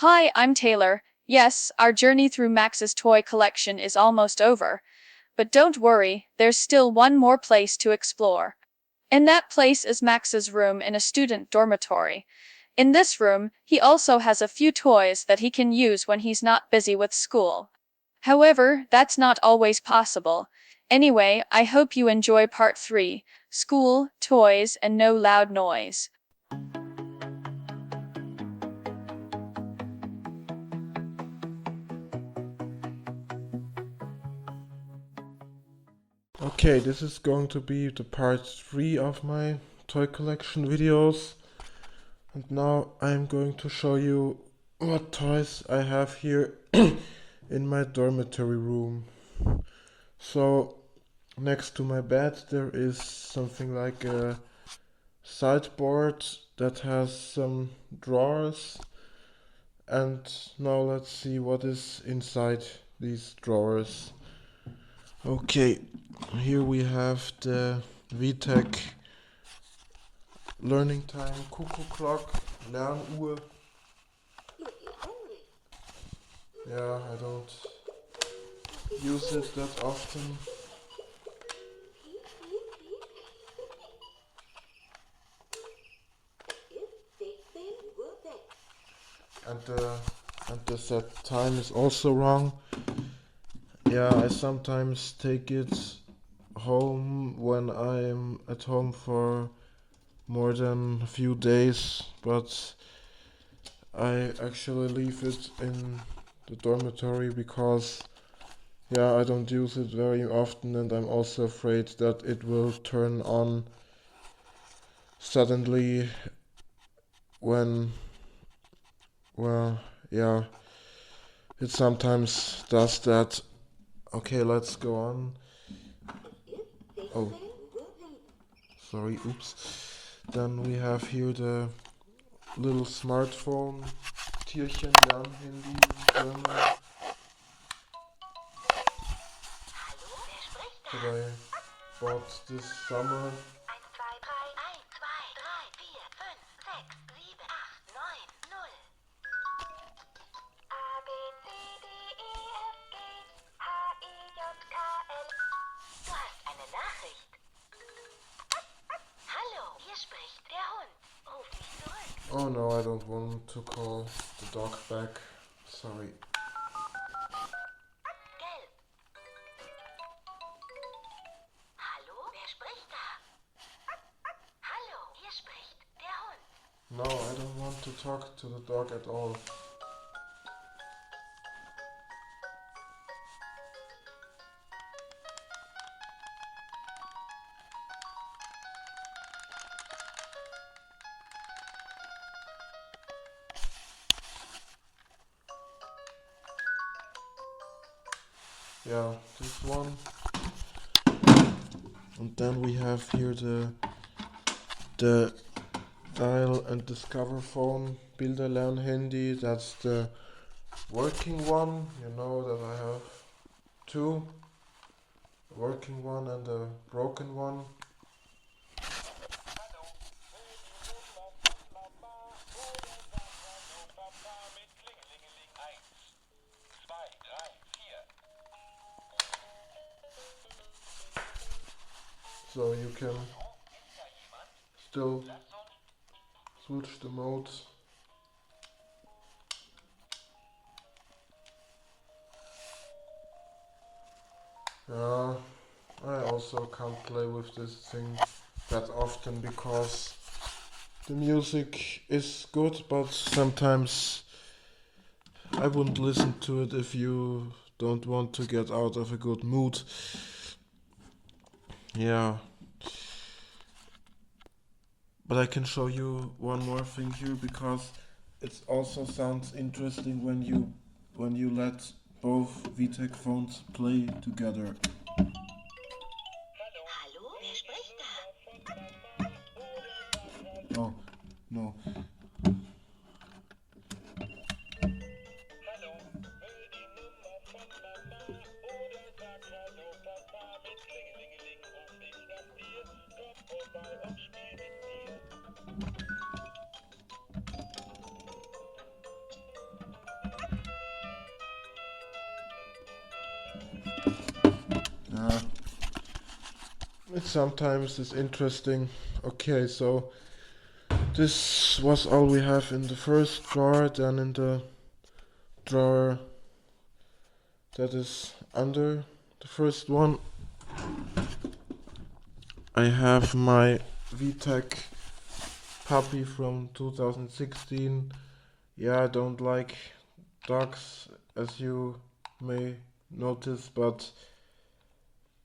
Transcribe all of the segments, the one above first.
Hi, I'm Taylor. Yes, our journey through Max's toy collection is almost over. But don't worry, there's still one more place to explore. And that place is Max's room in a student dormitory. In this room, he also has a few toys that he can use when he's not busy with school. However, that's not always possible. Anyway, I hope you enjoy part 3, School, Toys, and No Loud Noise. Okay, this is going to be the part 3 of my toy collection videos. And now I'm going to show you what toys I have here in my dormitory room. So, next to my bed there is something like a sideboard that has some drawers. And now let's see what is inside these drawers. Okay, here we have the VTech Learning Time Cuckoo Clock, Lernuhr. Yeah, I don't use it that often. And the set time is also wrong. Yeah, I sometimes take it home when I'm at home for more than a few days, but I actually leave it in the dormitory because I don't use it very often, and I'm also afraid that it will turn on suddenly when, well, yeah, it sometimes does that. Okay, let's go on. Oh, sorry, oops. Then we have here the little smartphone, Tierchen Lernhandy in German, that I bought this summer. Oh no, I don't want to call the dog back. Sorry. No, I don't want to talk to the dog at all. Yeah, this one. And then we have here the dial and discover phone Bilderlernhandy. That's the working one. You know that I have two, a working one and a broken one. So you can still switch the modes. Yeah, I also can't play with this thing that often because the music is good, but sometimes I wouldn't listen to it if you don't want to get out of a good mood. Yeah. But I can show you one more thing here because it also sounds interesting when you let both VTech phones play together. Oh, no. it sometimes is interesting. Okay, so this was all we have in the first drawer. Then in the drawer that is under the first one, I have my VTech puppy from 2016. Yeah, I don't like dogs, as you may notice, but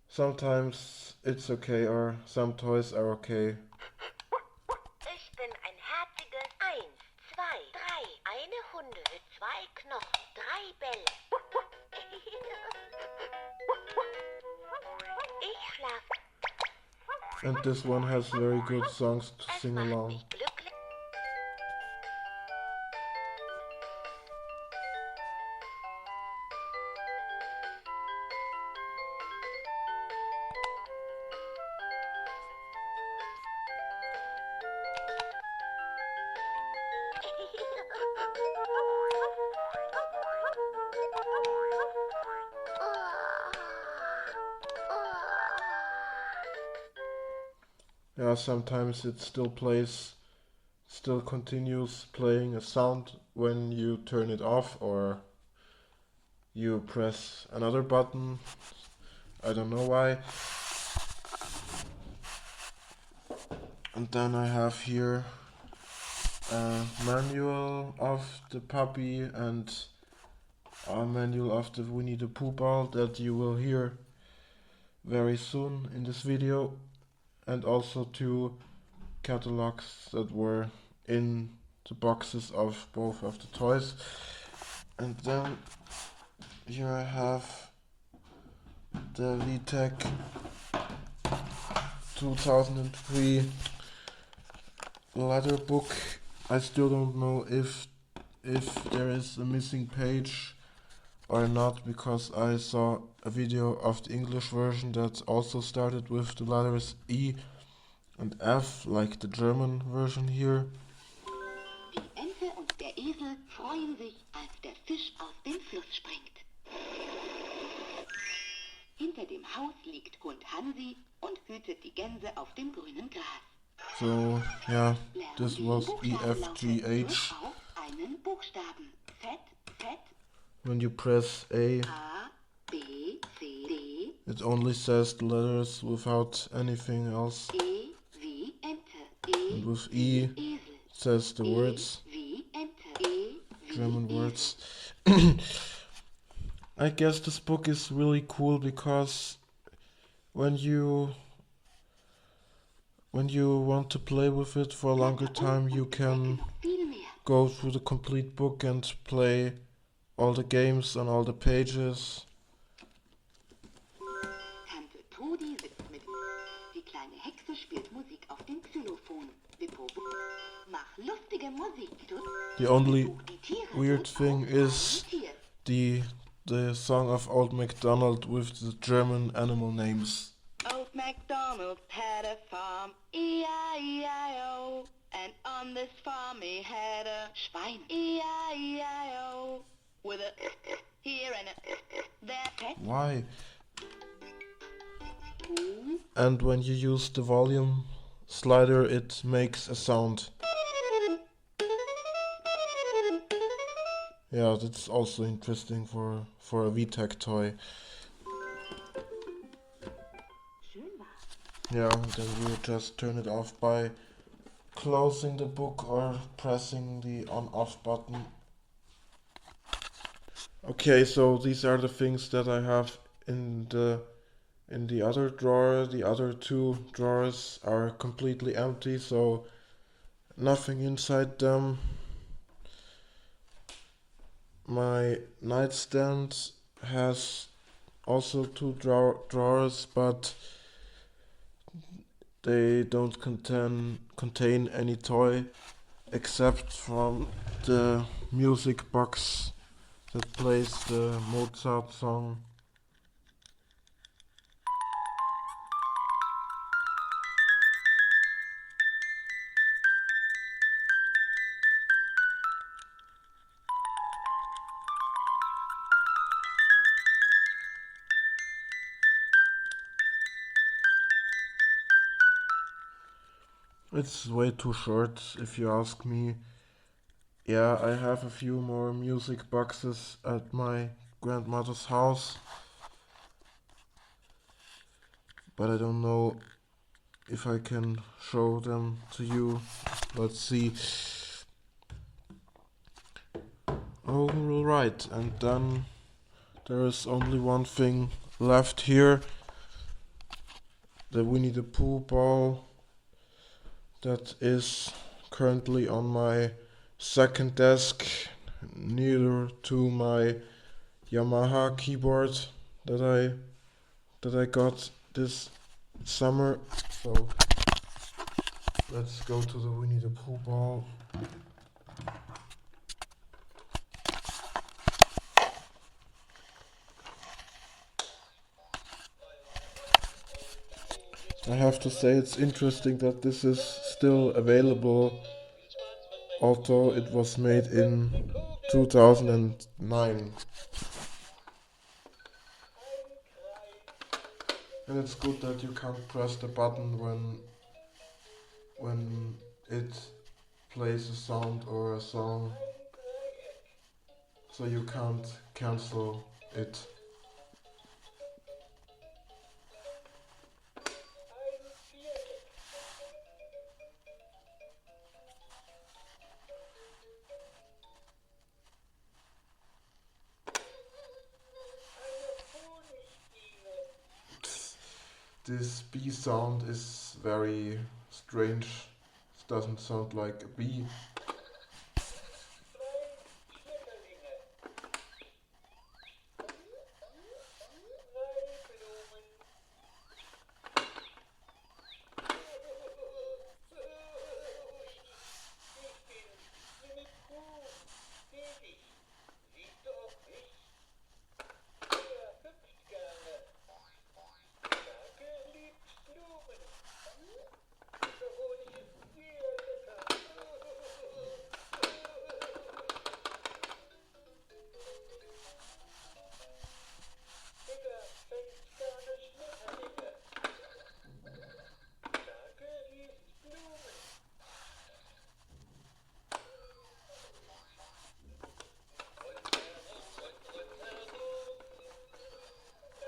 sometimes it's okay, or some toys are okay. Ich bin ein herziges 1, 2, 3. Eine Hunde mit 2 Knochen, 3 Bälle. Ich schlafe. And this one has very good songs to Es sing macht along. mich glücklich. Yeah, sometimes it still continues playing a sound when you turn it off or you press another button. I don't know why. And then I have here a manual of the puppy and a manual of the Winnie the Pooh ball that you will hear very soon in this video, and also 2 catalogs that were in the boxes of both of the toys. And then here I have the VTech 2003 leather book. I still don't know if there is a missing page or not, because I saw a video of the English version that also started with the letters E and F, like the German version here. Die Ente und der Esel freuen sich, als der Fisch aus dem Fluss springt. Hinter dem Haus liegt Hund Hansi und hütet die Gänse auf dem grünen Gras. So, yeah, Lernen this den was Buchstabenlaute. Drück EFGH. auf einen Buchstaben. Z, Z, When you press A, A, B, C, D, it only says the letters without anything else. E wie Ente. E And with wie E, Esel. it says the E words, wie Ente. E wie German Esel. words. I guess this book is really cool because when you want to play with it for a longer time, you can Noch viel mehr. go through the complete book and play all the games on all the pages. Tante Trudi sitzt mit. Die kleine Hexe spielt Musik auf dem Xylophon. Bippo, mach lustige Musik, Tut. The only Such die Tiere, weird Tut, thing auf is einem Tier. the song of Old MacDonald with the German animal names. Old MacDonald had a farm, E-I-E-I-O. And on this farm he had a Schwein, E-I-E-I-O. With a here and a there, pet. Why? And when you use the volume slider, it makes a sound. Yeah, that's also interesting for a VTech toy. Yeah, then we just turn it off by closing the book or pressing the on-off button. Okay, so these are the things that I have in the other drawer. The other 2 drawers are completely empty, so nothing inside them. My nightstand has also 2 drawers, but they don't contain any toy except from the music box that plays the Mozart song. It's way too short if you ask me. Yeah, I have a few more music boxes at my grandmother's house, but I don't know if I can show them to you. Let's see. Alright, and then there is only one thing left here. The Winnie the Pooh ball that is currently on my second desk near to my Yamaha keyboard that I got this summer. So let's go to the Winnie the Pooh ball. I have to say it's interesting that this is still available, although it was made in 2009. And it's good that you can't press the button when it plays a sound or a song, so you can't cancel it. This bee sound is very strange. It doesn't sound like a bee.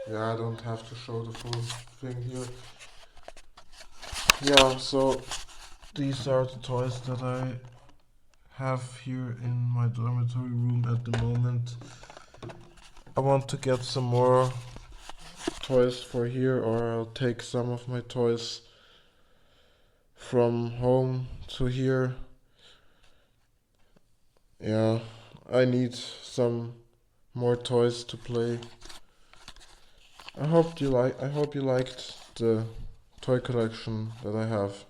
Yeah, I don't have to show the full thing here. Yeah, so these are the toys that I have here in my dormitory room at the moment. I want to get some more toys for here, or I'll take some of my toys from home to here. Yeah, I need some more toys to play. I hope you liked the toy collection that I have.